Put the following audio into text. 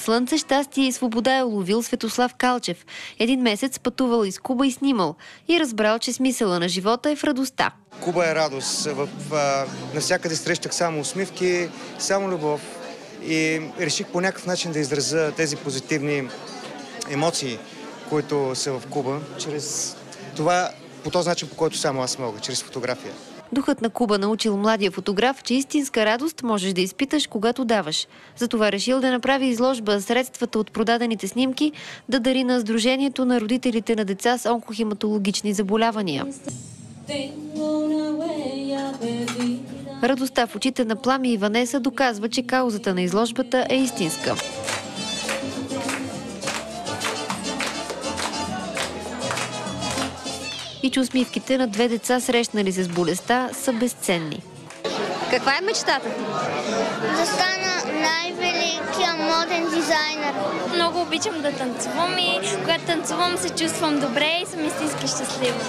слънце, щастие и свобода е уловил Светослав Калчев. 1 месец пътувал из Куба и снимал. И разбрал, че смисъла на живота е в радостта. Куба е радост. Навсякъде срещах само усмивки, само любов. И реших по някакъв начин да изразя тези позитивни емоции, които са в Куба, чрез това, по този начин, по който само аз мога, чрез фотография. Духът на Куба научил младия фотограф, че истинска радост можеш да изпиташ, когато даваш. Затова решил да направи изложба средствата от продадените снимки да дари на Сдружението на родителите на деца с онкохематологични заболявания. Радостта в очите на Плами и Ванеса доказва, че каузата на изложбата е истинска. И че усмивките на 2 деца, срещнали се с болестта, са безценни. Каква е мечтата? Да стана най-великия моден дизайнер. Много обичам да танцувам и когато танцувам се чувствам добре и съм истински щастлива.